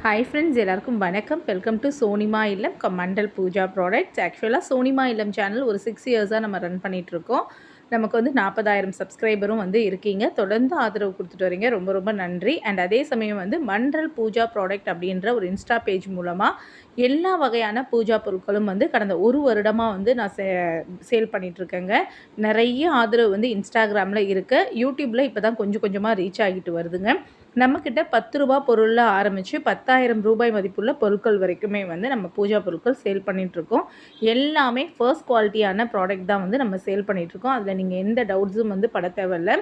Hi friends, எல்லாருக்கும் வணக்கம். Welcome to Sonima இல்லம் மண்டல் பூஜா ப்ராடக்ட்ஸ். ஆக்சுவலாக சோனிமா இல்லம் சேனல் ஒரு 6 இயர்ஸாக நம்ம ரன் பண்ணிகிட்ருக்கோம். நமக்கு வந்து 40,000 சப்ஸ்கிரைபரும் வந்து இருக்கீங்க. தொடர்ந்து ஆதரவு கொடுத்துட்டு வரீங்க. ரொம்ப ரொம்ப நன்றி. அண்ட் அதே சமயம் வந்து மண்டல் பூஜா ப்ராடக்ட் அப்படின்ற ஒரு இன்ஸ்டா பேஜ் மூலமாக எல்லா வகையான பூஜா பொருட்களும் வந்து கடந்த ஒரு வருடமாக வந்து நான் சேல் பண்ணிகிட்ருக்கேங்க. நிறைய ஆதரவு வந்து இன்ஸ்டாகிராமில் இருக்குது. யூடியூப்பில் இப்போ தான் கொஞ்சம் கொஞ்சமாக ரீச் ஆகிட்டு வருதுங்க. நம்மக்கிட்ட 10 ரூபா பொருளில் ஆரம்பித்து 10,000 ரூபாய் மதிப்புள்ள பொருட்கள் வரைக்குமே வந்து நம்ம பூஜா பொருட்கள் சேல் பண்ணிகிட்ருக்கோம். எல்லாமே ஃபர்ஸ்ட் குவாலிட்டியான ப்ராடக்ட் தான் வந்து நம்ம சேல் பண்ணிகிட்ருக்கோம். அதில் நீங்கள் எந்த டவுட்ஸும் வந்து பட தேவையில்ல.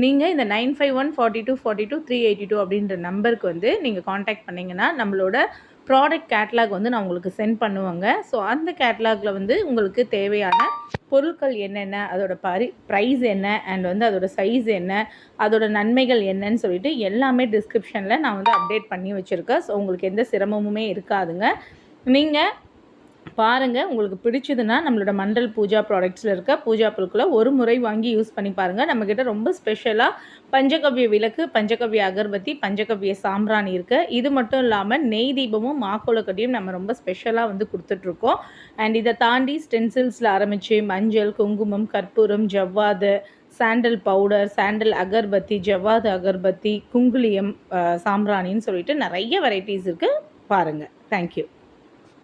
நீங்கள் இந்த 95142382 அப்படின்ற நம்பருக்கு வந்து நீங்கள் காண்டாக்ட் பண்ணிங்கன்னா நம்மளோட ப்ராடக்ட் கேட்லாக் வந்து நான் உங்களுக்கு சென்ட் பண்ணுவேங்க. ஸோ அந்த கேட்லாகில் வந்து உங்களுக்கு தேவையான பொருட்கள் என்னென்ன, அதோட ப்ரைஸ் என்ன, அண்ட் வந்து அதோட சைஸ் என்ன, அதோட நன்மைகள் என்னன்னு சொல்லிட்டு எல்லாமே டிஸ்கிரிப்ஷனில் நான் வந்து அப்டேட் பண்ணி வச்சுருக்கேன். ஸோ உங்களுக்கு எந்த சிரமமுமே இருக்காதுங்க. நீங்கள் பாருங்கள், உங்களுக்கு பிடிச்சதுன்னா நம்மளோட மண்டல் பூஜா ப்ராடக்ட்ஸில் இருக்க பூஜா பொருட்களை ஒரு முறை வாங்கி யூஸ் பண்ணி பாருங்கள். நம்மக்கிட்ட ரொம்ப ஸ்பெஷலாக பஞ்சகவ்ய விளக்கு, பஞ்சகவ்ய அகர்பத்தி, பஞ்சகவ்ய சாம்பிராணி இருக்குது. இது மட்டும் இல்லாமல் நெய் தீபமும் மாக்கோலக்கட்டியும் நம்ம ரொம்ப ஸ்பெஷலாக வந்து கொடுத்துட்ருக்கோம். அண்ட் இதை தாண்டி ஸ்டென்சில்ஸில் ஆரம்பித்து மஞ்சள், குங்குமம், கற்பூரம், ஜவ்வாது, சாண்டல் பவுடர், சாண்டல் அகர்பத்தி, ஜவ்வாது அகர்பத்தி, குங்குலியம் சாம்பிராணின்னு சொல்லிட்டு நிறைய வெரைட்டிஸ் இருக்குது. பாருங்கள். தேங்க்யூ.